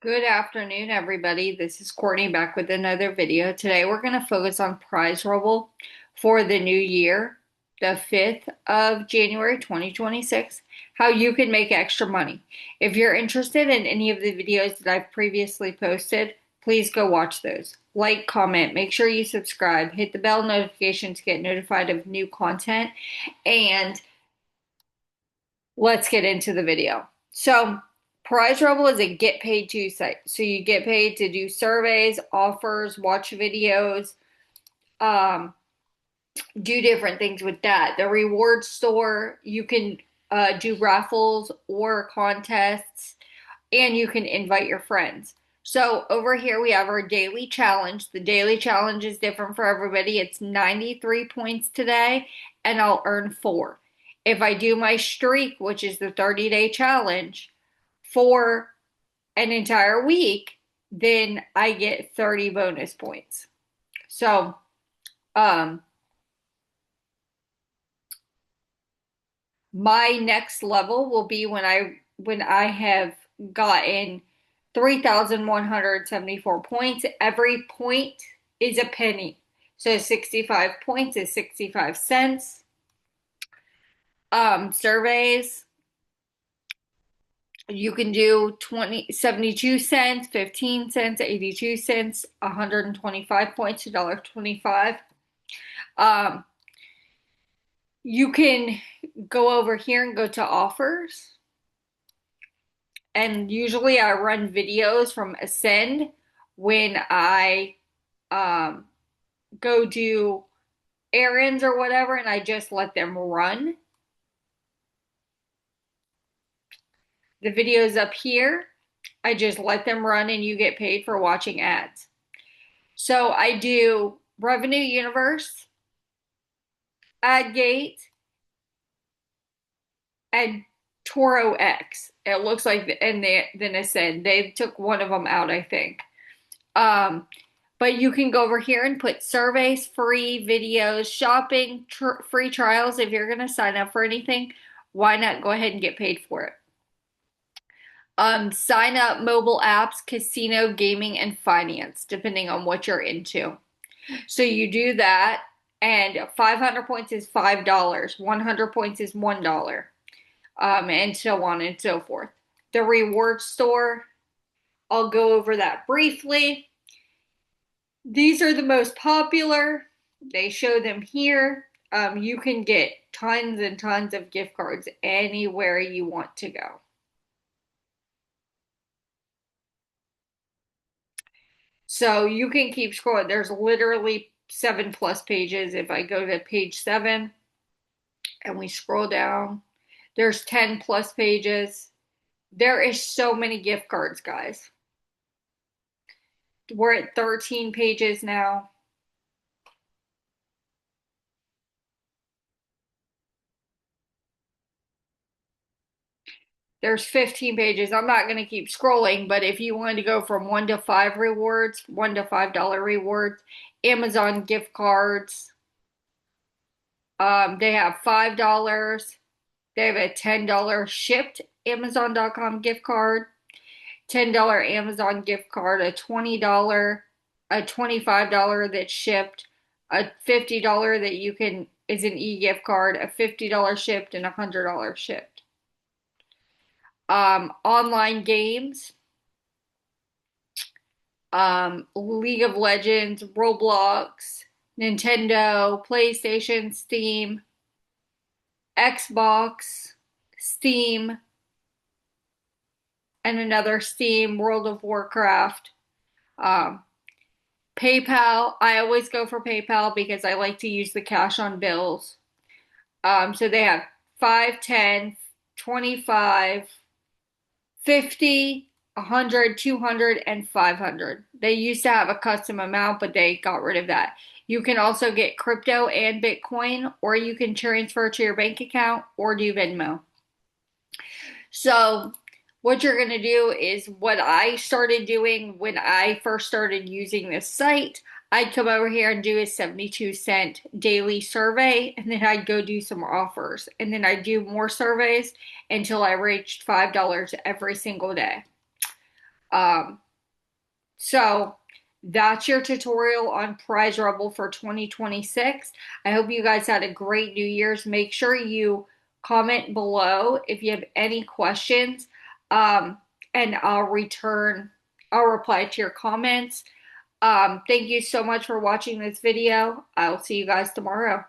Good afternoon, everybody. This is Courtney back with another video. Today we're going to focus on Prizerebel for the new year, the 5th of January 2026, how you can make extra money. If you're interested in any of the videos that I've previously posted, please go watch those. Like, comment, make sure you subscribe, hit the bell notification to get notified of new content, and let's get into the video. So, Prizerebel is a get paid to site. So you get paid to do surveys, offers, watch videos, um, do different things with that. The reward store, you can do raffles or contests, and you can invite your friends. So over here we have our daily challenge. The daily challenge is different for everybody. It's 93 points today, and I'll earn 4. If I do my streak, which is the 30-day challenge, for an entire week, then I get 30 bonus points. So, um, my next level will be when I have gotten 3,174 points. Every point is a penny. So 65 points is 65 cents. Surveys, you can do 72 cents, 15 cents, 82 cents, 125 points, $1.25. Um, you can go over here and go to offers. And usually I run videos from Ascend when I um, go do errands or whatever, and I just let them run. The videos up here, I just let them run and you get paid for watching ads. So I do Revenue Universe, AdGate, and Toro X. It looks like, and then I said they took one of them out, I think. Um, but you can go over here and put surveys, free videos, shopping, free trials. If you're going to sign up for anything, why not go ahead and get paid for it? Sign up mobile apps, casino, gaming, and finance, depending on what you're into. So you do that, and 500 points is $5, 100 points is $1, and so on and so forth. The reward store, I'll go over that briefly. These are the most popular. They show them here. You can get tons and tons of gift cards anywhere you want to go. So you can keep scrolling. There's literally 7+ pages. If I go to page 7 and we scroll down, there's 10+ pages. There is so many gift cards, guys. We're at 13 pages now. There's 15 pages. I'm not going to keep scrolling, but if you wanted to go from 1 to 5 rewards, $1 to $5 rewards, Amazon gift cards, they have $5. They have a $10 shipped Amazon.com gift card, $10 Amazon gift card, a $20, a $25 that's shipped, a $50 that you can is an e-gift card, a $50 shipped, and a $100 shipped. Online games, League of Legends, Roblox, Nintendo, PlayStation, Steam, Xbox, Steam, and another Steam, World of Warcraft, um, PayPal. I always go for PayPal because I like to use the cash on bills. So they have 5, 10, 25, 50, 100, 200, and 500. They used to have a custom amount, but they got rid of that. You can also get crypto and Bitcoin, or you can transfer to your bank account or do Venmo. So, what you're going to do is what I started doing when I first started using this site. I'd come over here and do a 72-cent daily survey, and then I'd go do some offers. And then I'd do more surveys until I reached $5 every single day. Um, so that's your tutorial on Prizerebel for 2026. I hope you guys had a great New Year's. Make sure you comment below if you have any questions, um, and I'll reply to your comments. Thank you so much for watching this video. I'll see you guys tomorrow.